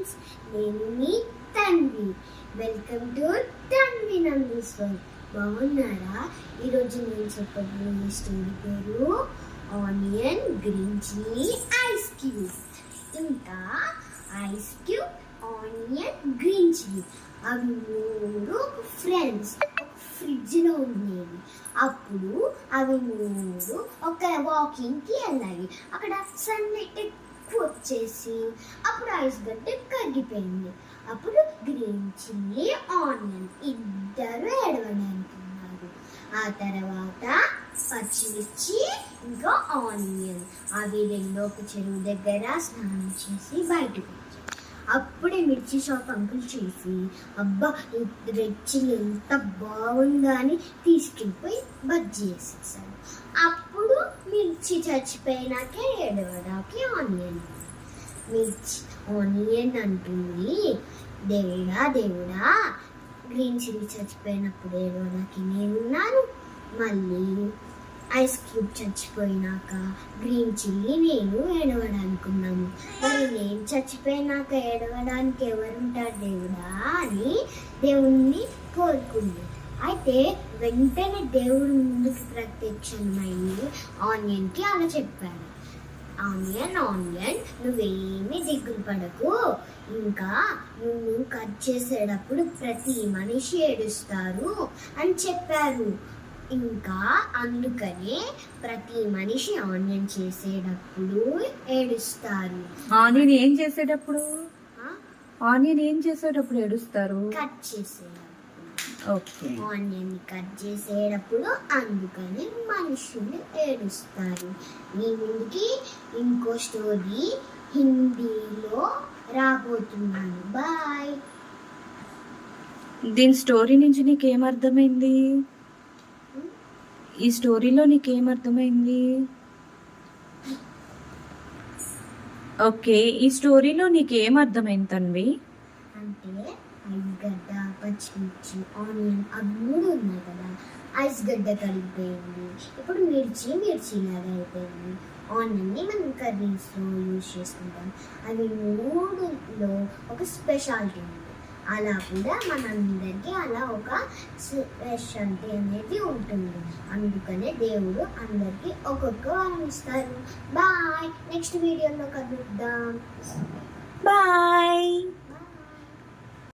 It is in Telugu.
ఫ్రెండ్స్, నేను మీ తన్వి. Welcome to Tanvi Nandishwar. బాగున్నారా? ఈరోజు నేను చెప్పబోయే స్టోరీ పేరు onion, green chilli, ice cube. ఇంకా ice cube, onion, green chilli అవి మూడు ఫ్రెండ్స్ ఫ్రిడ్జ్లో ఉండేవి. అప్పుడు అవి మూడు ఒక వాకింగ్కి వెళ్ళాయి. అక్కడ సన్లైట్ వచ్చేసి అప్పుడు ఐస్ గడ్డ కరిగిపోయింది. అప్పుడు గ్రీన్ చిల్లీ, ఆనియన్ ఇద్దరు ఏడవడానికి ఉన్నారు. ఆ తర్వాత పచ్చిమిర్చి ఇంకా ఆనియన్ అవి రెండు ఒక చెరువు దగ్గర స్నానం చేసి బయటకు వచ్చాయి. అప్పుడే మిర్చి షాప్ అంకుల్ చేసి అబ్బా రెడ్ చిల్లీ ఎంత బాగుందా అని తీసుకెళ్ళిపోయి బజ్జీ వేసేసాడు. అప్పుడు మిర్చి చచ్చిపోయినాకే ఏడవడానికి ఆనియన్ అంటుంది, దేవుడా దేవుడా గ్రీన్ చిల్లీ చచ్చిపోయినప్పుడు ఏడవడానికి నేనున్నాను, మళ్ళీ ఐస్ క్యూబ్ చచ్చిపోయినాక గ్రీన్ చిల్లీ నేను ఏడవడానుకున్నాను, మరి నేను చచ్చిపోయినాక ఏడవడానికి ఎవరుంటారు దేవుడా అని దేవుణ్ణి కోరుకుంది. అయితే వెంటనే దేవుడు ముందుకు ప్రత్యక్షమైంది ఆనియన్కి అలా చెప్పాడు, ఆనియన్ నువ్వేమీ దిగులు పడకు, ఇంకా నువ్వు కట్ చేసేటప్పుడు ప్రతి మనిషి ఏడుస్తారు అని చెప్పారు. ఇంకా అందుకనే ప్రతి మనిషి ఆనియన్ చేసేటప్పుడు ఏడుస్తారు. ఆనియన్ ఏం చేసేటప్పుడు ఏడుస్తారు? కట్ చేసేటప్పుడు. ఓకే, ఆనియన్ కట్ చేసేటప్పుడు అందుకని మనుషులు ఏడుస్తారు. మీ ముందుకి ఇంకో స్టోరీ హిందీలో రాబోతున్నాను. బాయ్. దీని స్టోరీ నుంచి నీకేమర్థమైంది? ఈ స్టోరీలో నీకేమర్థమైంది? ఓకే, ఈ స్టోరీలో నీకేమర్థమైంది తన్వి? అంటే ఐస్ గడ్డ, పచ్చిమిర్చి, ఆనియన్ అవి మూడు ఉన్నాయి కదా. ఐస్ గడ్డ కలిగిపోయింది, ఇప్పుడు మిర్చి లాగా అయిపోయింది. ఆనియన్ని మనం కర్రీస్లో యూజ్ చేసుకుంటాం. అవి మూడులో ఒక స్పెషాలిటీ ఉంది. అలా కూడా మనందరికీ అలా ఒక స్పెషాలిటీ అనేది ఉంటుంది. అందుకనే దేవుడు అందరికీ ఒక్కొక్క వరం ఇస్తారు. బాయ్. నెక్స్ట్ వీడియోలో కలుద్దాం. బాయ్.